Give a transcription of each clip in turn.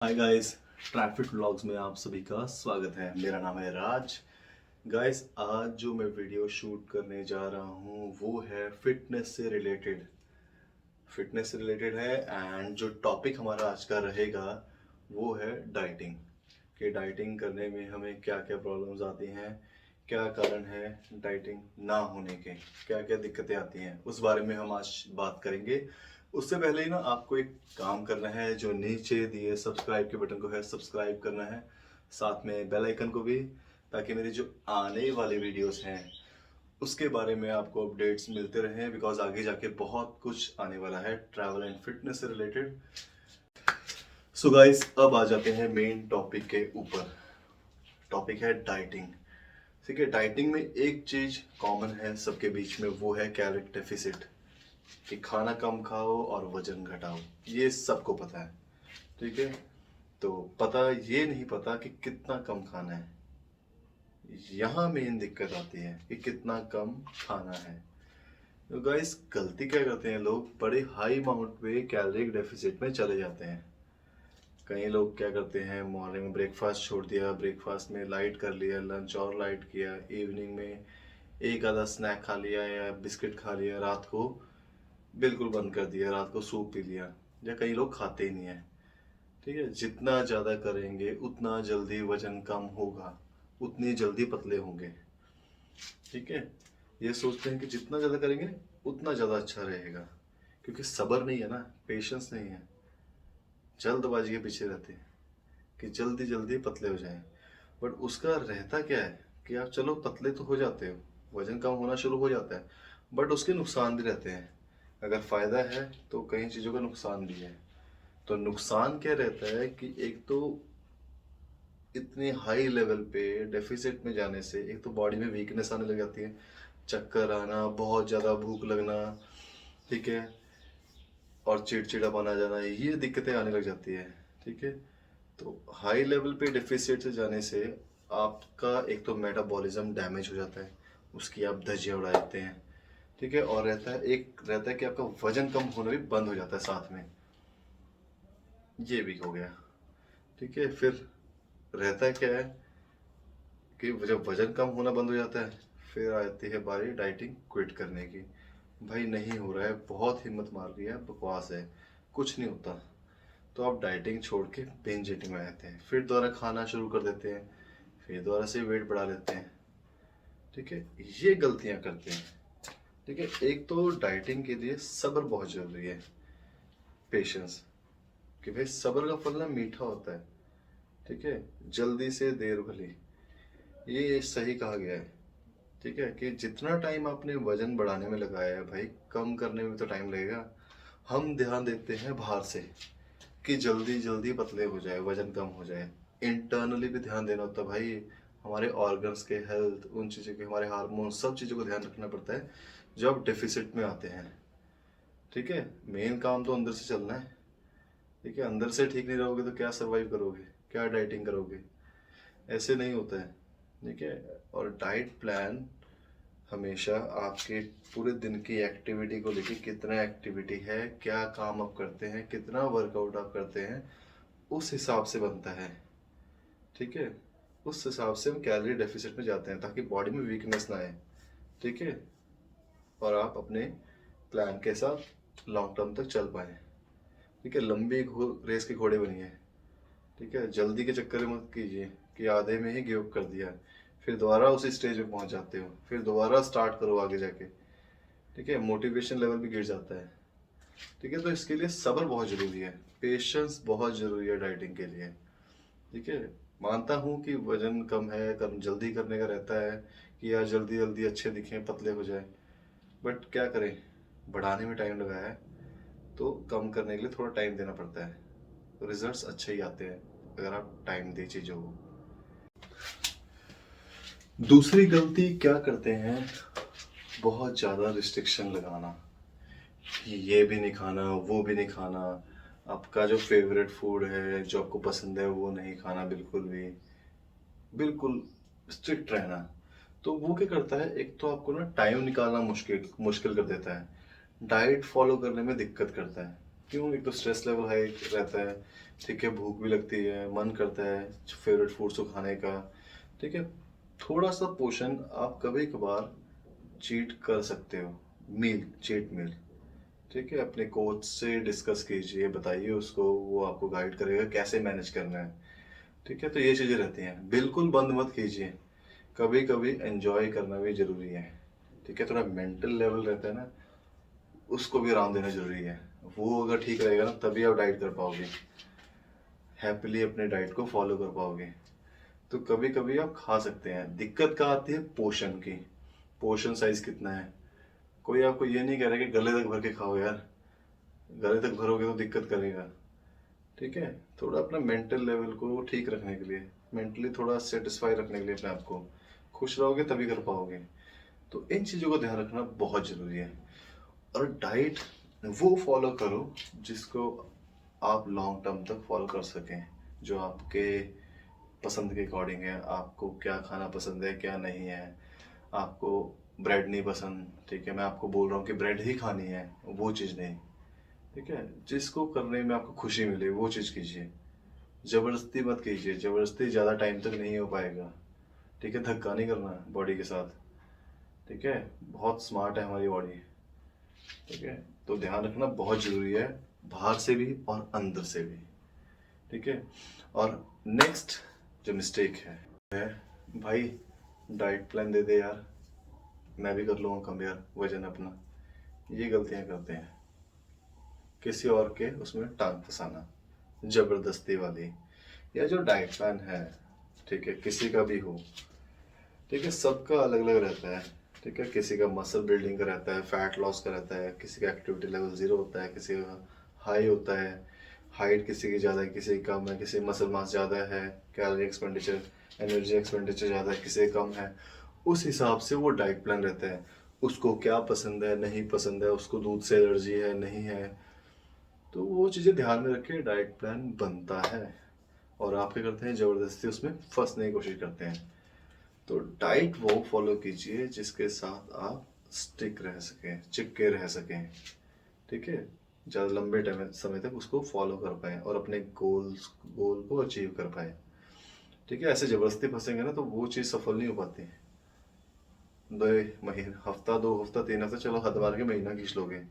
Hi guys, traffic vlogs में आप सभी का स्वागत है। मेरा नाम है राज। गाइस, आज जो मैं वीडियो शूट करने जा रहा हूँ वो है फिटनेस से रिलेटेड है। एंड जो टॉपिक हमारा आज का रहेगा वो है डाइटिंग। कि डाइटिंग करने में हमें क्या क्या प्रॉब्लम्स आती हैं, क्या कारण है डाइटिंग ना होने के, क्या क्या दिक्कतें आती हैं, उस बारे में हम आज बात करेंगे। उससे पहले ही ना आपको एक काम करना है, जो नीचे दिए सब्सक्राइब के बटन को है सब्सक्राइब करना है, साथ में बेल आइकन को भी, ताकि मेरी जो आने वाली वीडियोस हैं उसके बारे में आपको अपडेट्स मिलते रहें। बिकॉज आगे जाके बहुत कुछ आने वाला है ट्रैवल एंड फिटनेस से रिलेटेड। सो गाइस, अब आ जाते हैं मेन टॉपिक के ऊपर। टॉपिक है डाइटिंग। ठीक है, डाइटिंग में एक चीज कॉमन है सबके बीच में, वो है कैलोरी डेफिसिट। कि खाना कम खाओ और वजन घटाओ, ये सबको पता है। ठीक है, तो पता ये नहीं पता कि कितना कम खाना है। यहाँ मेन दिक्कत आती है कि कितना कम खाना है। तो गाइस, गलती क्या करते हैं लोग, बड़े हाई अमाउंट पे कैलोरी डेफिसिट में चले जाते हैं। कई लोग क्या करते हैं, मॉर्निंग में ब्रेकफास्ट छोड़ दिया, ब्रेकफास्ट में लाइट कर लिया, लंच और लाइट किया, इवनिंग में एक आधा स्नैक खा लिया या बिस्किट खा लिया, रात को बिल्कुल बंद कर दिया, रात को सूप पी लिया। या कई लोग खाते ही नहीं है। ठीक है, जितना ज़्यादा करेंगे उतना जल्दी वजन कम होगा, उतनी जल्दी पतले होंगे। ठीक है, ये सोचते हैं कि जितना ज़्यादा करेंगे उतना ज़्यादा अच्छा रहेगा, क्योंकि सब्र नहीं है ना, पेशेंस नहीं है, जल्दबाजी के पीछे रहते हैं कि जल्दी जल्दी पतले हो जाएं। बट उसका रहता क्या है कि आप चलो पतले तो हो जाते हो, वजन कम होना शुरू हो जाता है, बट उसके नुकसान भी रहते हैं। अगर फ़ायदा है तो कई चीज़ों का नुकसान भी है। तो नुकसान क्या रहता है कि एक तो इतने हाई लेवल पे डेफिसिट में जाने से एक तो बॉडी में वीकनेस आने लग जाती है, चक्कर आना, बहुत ज़्यादा भूख लगना, ठीक है, और चिड़चिड़ापन आ जाना, ये दिक्कतें आने लग जाती है। ठीक है, तो हाई लेवल पे डेफिसिट से जाने से आपका एक तो मेटाबॉलिज्म डैमेज हो जाता है, उसकी आप धज्जियाँ उड़ा देते हैं। ठीक है, और रहता है कि आपका वजन कम होना भी बंद हो जाता है साथ में, ये भी हो गया। ठीक है, फिर रहता क्या है कि जब वजन कम होना बंद हो जाता है, फिर आती है बारी डाइटिंग क्विट करने की। भाई नहीं हो रहा है, बहुत हिम्मत मार लिया, बकवास है, कुछ नहीं होता। तो आप डाइटिंग छोड़ के बिंज ईटिंग में रहते हैं, फिर दोबारा खाना शुरू कर देते हैं, फिर दोबारा से वेट बढ़ा लेते हैं। ठीक है, ये गलतियां करते हैं। ठीक है, एक तो डाइटिंग के लिए सब्र बहुत जरूरी है, पेशेंस। कि भाई सब्र का फल ना मीठा होता है। ठीक है, जल्दी से देर भली, ये सही कहा गया है। ठीक है, कि जितना टाइम आपने वजन बढ़ाने में लगाया है भाई, कम करने में तो टाइम लगेगा। हम ध्यान देते हैं बाहर से कि जल्दी जल्दी पतले हो जाए, वजन कम हो जाए। इंटरनली भी ध्यान देना होता है भाई, हमारे ऑर्गन्स के हेल्थ, उन चीज़ों के, हमारे हार्मोन, सब चीज़ों को ध्यान रखना पड़ता है जब डेफिसिट में आते हैं। ठीक है, मेन काम तो अंदर से चलना है। ठीक है, अंदर से ठीक नहीं रहोगे तो क्या सर्वाइव करोगे, क्या डाइटिंग करोगे, ऐसे नहीं होता है। ठीक है, और डाइट प्लान हमेशा आपके पूरे दिन की एक्टिविटी को लेके, कितना एक्टिविटी है, क्या काम आप करते हैं, कितना वर्कआउट आप करते हैं, उस हिसाब से बनता है। ठीक है, उस हिसाब से हम कैलोरी डेफिसिट में जाते हैं ताकि बॉडी में वीकनेस ना आए। ठीक है, और आप अपने प्लान के साथ लॉन्ग टर्म तक चल पाए। ठीक है, लंबी रेस के घोड़े बनिए। ठीक है, जल्दी के चक्कर में मत कीजिए कि आधे में ही गिव अप कर दिया, फिर दोबारा उसी स्टेज पे पहुंच जाते हो, फिर दोबारा स्टार्ट करो आगे जाके। ठीक है, मोटिवेशन लेवल भी गिर जाता है। ठीक है, तो इसके लिए सब्र बहुत ज़रूरी है, पेशेंस बहुत ज़रूरी है डाइटिंग के लिए। ठीक है, मानता हूँ कि वजन कम है, कम जल्दी करने का रहता है कि यार जल्दी जल्दी अच्छे दिखें, पतले हो जाए, बट क्या करें, बढ़ाने में टाइम लगाया है तो कम करने के लिए थोड़ा टाइम देना पड़ता है। तो रिजल्ट्स अच्छे ही आते हैं अगर आप टाइम दें चीज़ों को। दूसरी गलती क्या करते हैं, बहुत ज़्यादा रिस्ट्रिक्शन लगाना, कि ये भी नहीं खाना, वो भी नहीं खाना, आपका जो फेवरेट फूड है, जो आपको पसंद है, वो नहीं खाना बिल्कुल भी, बिल्कुल स्ट्रिक्ट रहना। तो वो क्या करता है, एक तो आपको ना टाइम निकालना मुश्किल मुश्किल कर देता है, डाइट फॉलो करने में दिक्कत करता है। क्यों? एक तो स्ट्रेस लेवल हाई रहता है, ठीक है, भूख भी लगती है, मन करता है फेवरेट फूड्स को खाने का, ठीक है। थोड़ा सा पोर्शन आप कभी कभार चीट कर सकते हो, चीट मील, ठीक है। अपने कोच से डिस्कस कीजिए, बताइए उसको, वो आपको गाइड करेगा कैसे मैनेज करना है, ठीक है। तो ये चीज़ें रहती हैं, बिल्कुल बंद मत कीजिए, कभी कभी एंजॉय करना भी ज़रूरी है, ठीक है। थोड़ा मेंटल लेवल रहता है ना, उसको भी आराम देना ज़रूरी है। वो अगर ठीक रहेगा ना, तभी आप डाइट कर पाओगे, हैप्पीली अपने डाइट को फॉलो कर पाओगे। तो कभी कभी आप खा सकते हैं। दिक्कत कहाँ आती है? पोर्शन की, पोर्शन साइज कितना है। कोई आपको ये नहीं कह रहा कि गले तक भर के खाओ यार, गले तक भरोगे तो दिक्कत करेगा, ठीक है। थोड़ा अपना मेंटल लेवल को ठीक रखने के लिए, मेंटली थोड़ा सेटिस्फाई रखने के लिए अपने आप को खुश रहोगे तभी कर पाओगे। तो इन चीज़ों को ध्यान रखना बहुत ज़रूरी है। और डाइट वो फॉलो करो जिसको आप लॉन्ग टर्म तक फॉलो कर सकें, जो आपके पसंद के अकॉर्डिंग है। आपको क्या खाना पसंद है, क्या नहीं है। आपको ब्रेड नहीं पसंद, ठीक है, मैं आपको बोल रहा हूँ कि ब्रेड ही खानी है, वो चीज़ नहीं, ठीक है। जिसको करने में आपको खुशी मिले वो चीज़ कीजिए, ज़बरदस्ती मत कीजिए। ज़बरदस्ती ज़्यादा टाइम तक नहीं हो पाएगा, ठीक है। धक्का नहीं करना बॉडी के साथ, ठीक है। बहुत स्मार्ट है हमारी बॉडी, ठीक है। तो ध्यान रखना बहुत ज़रूरी है, बाहर से भी और अंदर से भी, ठीक है। और नेक्स्ट जो मिस्टेक है भाई, डाइट प्लान दे दे यार, मैं भी कर लूँगा कम यार वजन अपना। ये गलतियाँ करते हैं, किसी और के उसमें टांग फंसाना, ज़बरदस्ती वाली। या जो डाइट प्लान है, ठीक है, किसी का भी हो, ठीक है, सबका अलग अलग रहता है, ठीक है। किसी का मसल बिल्डिंग का रहता है, फैट लॉस का रहता है, किसी का एक्टिविटी लेवल 0 होता है, किसी का हाई होता है, हाइट किसी की ज़्यादा है, किसी की कम है, किसी मसल मास ज़्यादा है, कैलोरी एक्सपेंडिचर, एनर्जी एक्सपेंडिचर ज़्यादा है, किसी का कम है। उस हिसाब से वो डाइट प्लान रहता है। उसको क्या पसंद है, नहीं पसंद है, उसको दूध से एलर्जी है, नहीं है, तो वो चीज़ें ध्यान में रख के डाइट प्लान बनता है। और आप क्या करते हैं? ज़बरदस्ती उसमें फंसने की कोशिश करते हैं। तो डाइट वो फॉलो कीजिए जिसके साथ आप स्टिक रह सकें, चिपके रह सकें, ठीक है। ज़्यादा लंबे टाइम समय तक उसको फॉलो कर पाए और अपने गोल को अचीव कर पाए, ठीक है। ऐसे ज़बरदस्ती फंसेंगे ना तो वो चीज़ सफल नहीं हो पाती। 2 महीने, हफ्ता, 2 हफ्ता, 3 हफ्ता, चलो हद मार के महीना खींच लोगे,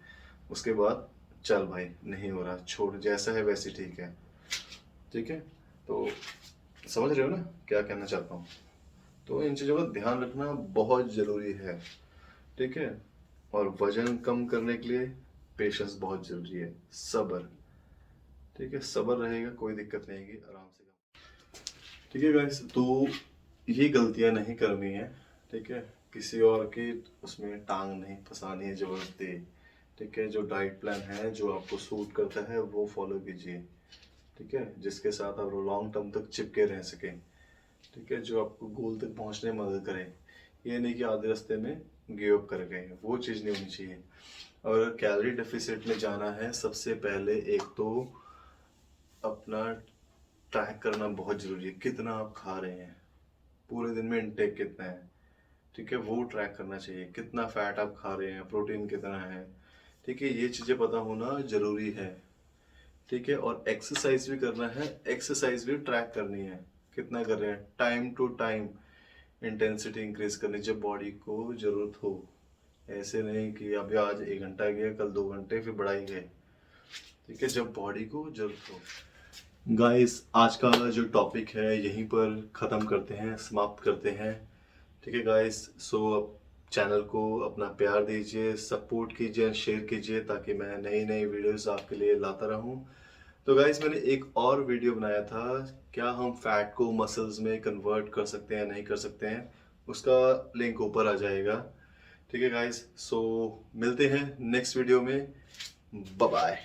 उसके बाद चल भाई नहीं हो रहा, छोड़, जैसा है वैसे ठीक है, ठीक है। तो समझ रहे हो ना क्या कहना चाहता हूँ? तो इन चीज़ों का ध्यान रखना बहुत ज़रूरी है, ठीक है। और वजन कम करने के लिए पेशेंस बहुत ज़रूरी है, सब्र, ठीक है। सब्र रहेगा कोई दिक्कत नहीं आएगी, आराम से काम, ठीक है गाइस। तो ये गलतियां नहीं करनी है, ठीक है। किसी और की उसमें टांग नहीं फंसानी है ज़बरदस्ती, ठीक है। जो डाइट प्लान है जो आपको सूट करता है वो फॉलो कीजिए, ठीक है, जिसके साथ आप लॉन्ग टर्म तक चिपके रह सकें, ठीक है। जो आपको गोल तक पहुंचने में मदद करे। ये नहीं कि आधे रास्ते में गिव अप कर गए, वो चीज़ नहीं होनी चाहिए। और कैलोरी डेफिसिट में जाना है, सबसे पहले एक तो अपना ट्रैक करना बहुत ज़रूरी है, कितना आप खा रहे हैं, पूरे दिन में इनटेक कितना है, ठीक है, वो ट्रैक करना चाहिए। कितना फैट आप खा रहे हैं, प्रोटीन कितना है, ठीक है, ये चीज़ें पता होना ज़रूरी है, ठीक है। और एक्सरसाइज भी करना है, एक्सरसाइज भी ट्रैक करनी है, कितना कर रहे हैं, time to time intensity increase करनी जब बॉडी को ज़रूरत हो। ऐसे नहीं कि अभी आज 1 घंटा गया, कल 2 घंटे, फिर बढ़ाई गए, ठीक है, जब बॉडी को ज़रूरत हो। गाइस आज का जो टॉपिक है यहीं पर ख़त्म करते हैं, समाप्त करते हैं, ठीक है गाइस। सो अब चैनल को अपना प्यार दीजिए, सपोर्ट कीजिए, शेयर कीजिए, ताकि मैं नई नई वीडियोस आपके लिए लाता रहूं। तो गाइस मैंने एक और वीडियो बनाया था, क्या हम फैट को मसल्स में कन्वर्ट कर सकते हैं, नहीं कर सकते हैं, उसका लिंक ऊपर आ जाएगा, ठीक है गाइस। सो मिलते हैं नेक्स्ट वीडियो में, बाय बाय।